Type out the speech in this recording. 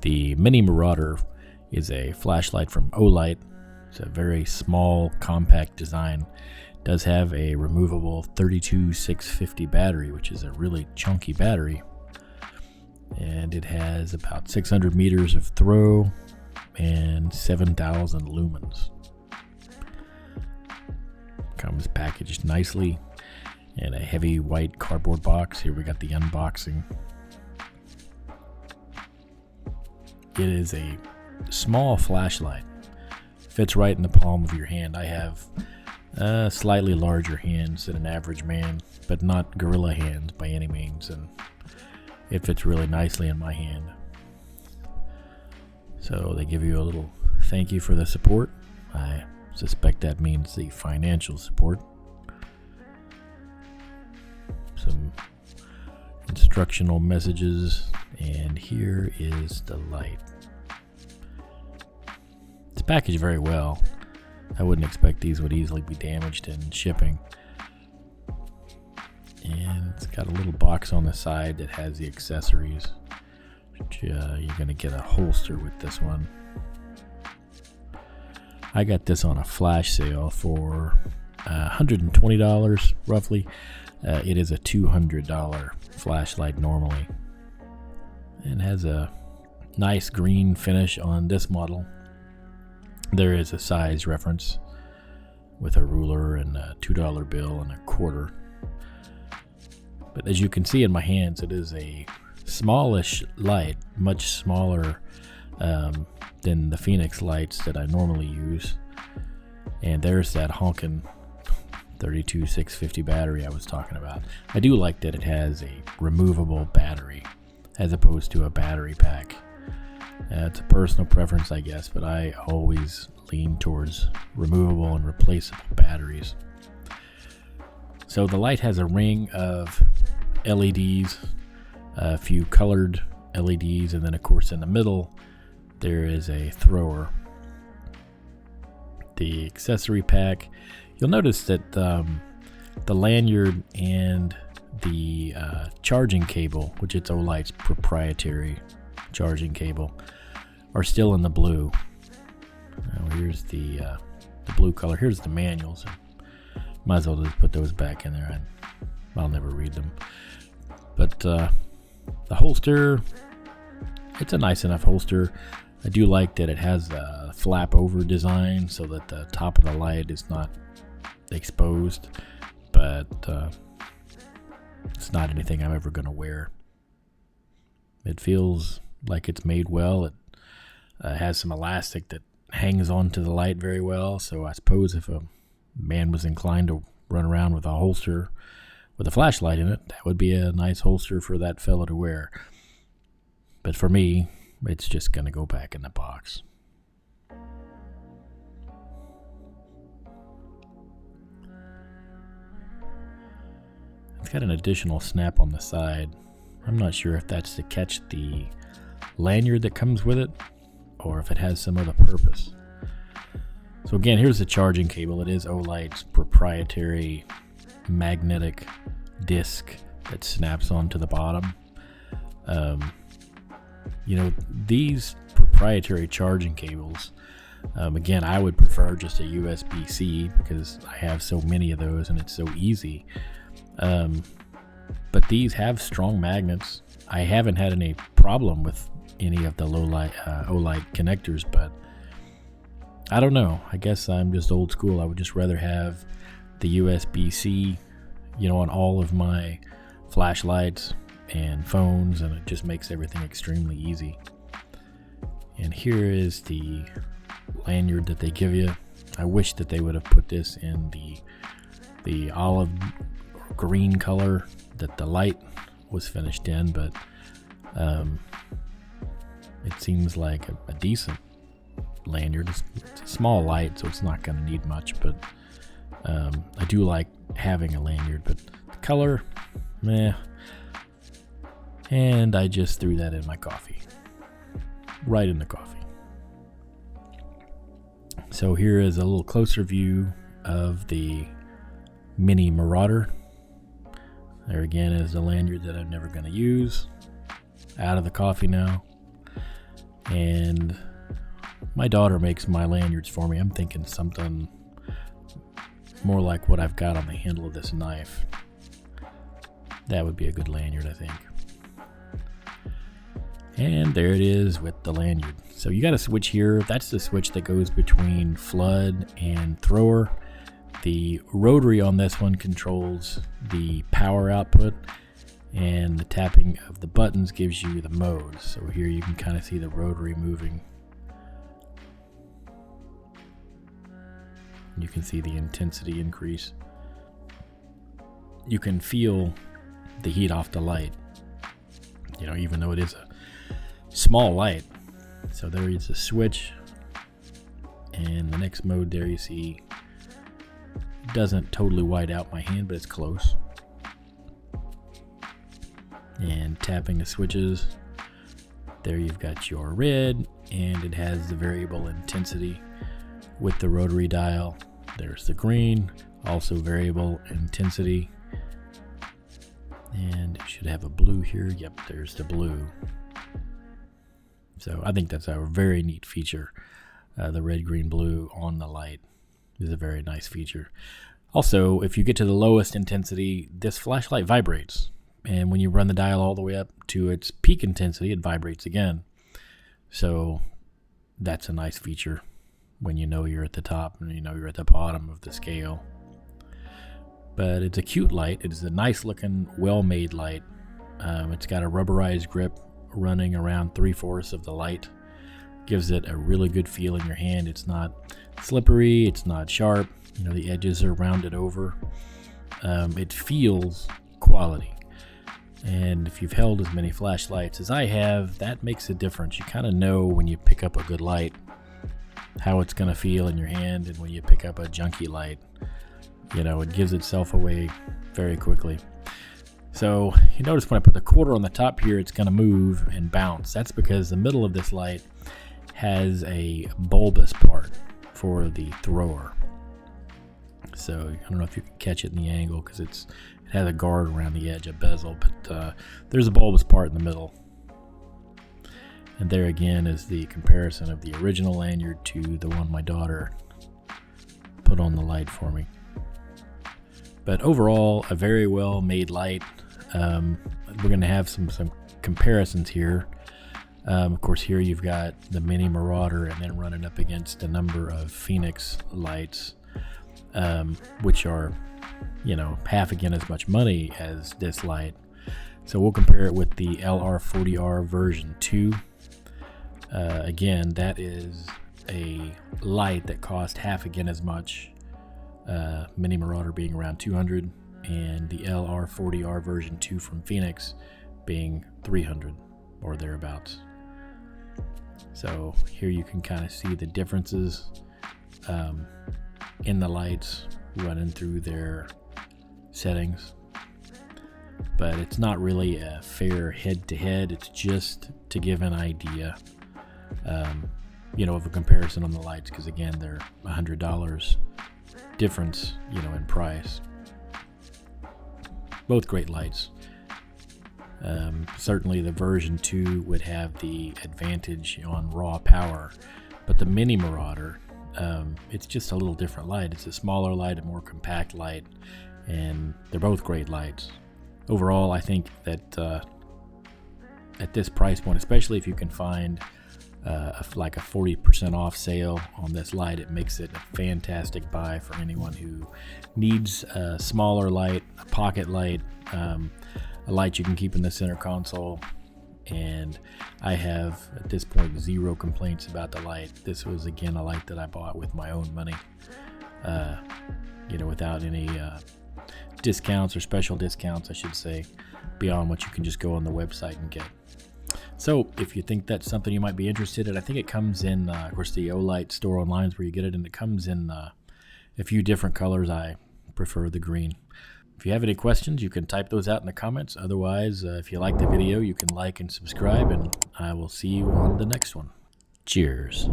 The Mini Marauder is a flashlight from OLIGHT. It's a very small, compact design. It does have a removable 32650 battery, which is a really chunky battery. And it has about 600 meters of throw and 7,000 lumens. Comes packaged nicely in a heavy white cardboard box. Here we got the unboxing. It is a small flashlight. Fits right in the palm of your hand. I have slightly larger hands than an average man, but not gorilla hands by any means, and it fits really nicely in my hand. So they give you a little thank you for the support. I suspect that means the financial support. Some instructional messages, and here is the light. It's packaged very well. I wouldn't expect these would easily be damaged in shipping. And it's got a little box on the side that has the accessories. You're going to get a holster with this one. I got this on a flash sale for $120 roughly. It is a $200 flashlight normally. And has a nice green finish on this model. There is a size reference with a ruler and a $2 bill and a quarter. But as you can see in my hands, it is a smallish light, much smaller than the Fenix lights that I normally use. And there's that honkin' 32650 battery I was talking about. I do like that it has a removable battery as opposed to a battery pack. It's a personal preference, I guess, but I always lean towards removable and replaceable batteries. So the light has a ring of LEDs, a few colored LEDs, and then of course in the middle there is a thrower. The accessory pack, you'll notice that the lanyard and the charging cable, which is OLIGHT's proprietary charging cable, are still in the blue. Now here's the blue color. Here's the manuals. Might as well just put those back in there. I'll never read them. But the holster, it's a nice enough holster. I do like that it has a flap over design so that the top of the light is not exposed, but it's not anything I'm ever going to wear. It feels like it's made well. It has some elastic that hangs onto the light very well, so I suppose if a man was inclined to run around with a holster with a flashlight in it, that would be a nice holster for that fellow to wear. But for me, it's just going to go back in the box. It's got an additional snap on the side. I'm not sure if that's to catch the lanyard that comes with it or if it has some other purpose. So again, here's the charging cable. It is OLIGHT's proprietary magnetic disc that snaps onto the bottom. These proprietary charging cables, again, I would prefer just a USB-C because I have so many of those and it's so easy. But these have strong magnets. I haven't had any problem with any of the OLIGHT connectors, but I don't know. I guess I'm just old school. I would just rather have the USB-C, on all of my flashlights and phones, and it just makes everything extremely easy. And here is the lanyard that they give you. I wish that they would have put this in the olive green color that the light was finished in, but it seems like a decent lanyard. It's a small light, so it's not going to need much, but I do like having a lanyard, but the color, meh. And I just threw that in my coffee. Right in the coffee. So here is a little closer view of the Mini Marauder. There again is the lanyard that I'm never going to use. Out of the coffee now. And my daughter makes my lanyards for me. I'm thinking something more like what I've got on the handle of this knife. That would be a good lanyard, I think. And there it is with the lanyard. So you got a switch here. That's the switch that goes between flood and thrower. The rotary on this one controls the power output, and the tapping of the buttons gives you the modes. So here you can kind of see the rotary moving. You can see the intensity increase. You can feel the heat off the light, you know, even though it is a small light. So there is a switch, and the next mode there you see doesn't totally white out my hand, but it's close. And tapping the switches, there you've got your red, and it has the variable intensity with the rotary dial. There's the green, also variable intensity, and it should have a blue here. Yep, there's the blue. So I think that's a very neat feature. The red, green, blue on the light is a very nice feature. Also, if you get to the lowest intensity, this flashlight vibrates. And when you run the dial all the way up to its peak intensity, it vibrates again. So that's a nice feature when you know you're at the top and you know you're at the bottom of the scale. But it's a cute light. It is a nice looking, well-made light. It's got a rubberized grip running around 3/4 of the light. Gives it a really good feel in your hand. It's not slippery, it's not sharp, you know, the edges are rounded over. It feels quality. And if you've held as many flashlights as I have, that makes a difference. You kind of know when you pick up a good light how it's going to feel in your hand, and when you pick up a junky light, you know, it gives itself away very quickly. So you notice when I put the quarter on the top here, it's going to move and bounce. That's because the middle of this light has a bulbous part for the thrower. So I don't know if you can catch it in the angle because it has a guard around the edge, a bezel, but there's a bulbous part in the middle. And there again is the comparison of the original lanyard to the one my daughter put on the light for me. But overall, a very well made light. We're going to have some comparisons here. Of course, here you've got the Mini Marauder, and then running up against a number of Fenix lights, which are, you know, half again as much money as this light. So we'll compare it with the LR40R version 2. Again, that is a light that cost half again as much. Mini Marauder being around $200, and the LR40R version 2 from Fenix being $300 or thereabouts. So here you can kind of see the differences in the lights running through their settings. But it's not really a fair head-to-head. It's just to give an idea, you know, of a comparison on the lights, because again, they're $100 difference, you know, in price. Both great lights. Certainly the version 2 would have the advantage on raw power, but the Mini Marauder, it's just a little different light. It's a smaller light, a more compact light, and they're both great lights. Overall, I think that at this price point, especially if you can find like a 40% off sale on this light, it makes it a fantastic buy for anyone who needs a smaller light, a pocket light, a light you can keep in the center console. And I have at this point 0 complaints about the light. This was again a light that I bought with my own money, you know, without any discounts or special discounts, I should say, beyond what you can just go on the website and get. So if you think that's something you might be interested in, I think it comes in, of course, the OLIGHT store online is where you get it, and it comes in a few different colors. I prefer the green. If you have any questions, you can type those out in the comments. Otherwise, if you like the video, you can like and subscribe, and I will see you on the next one. Cheers.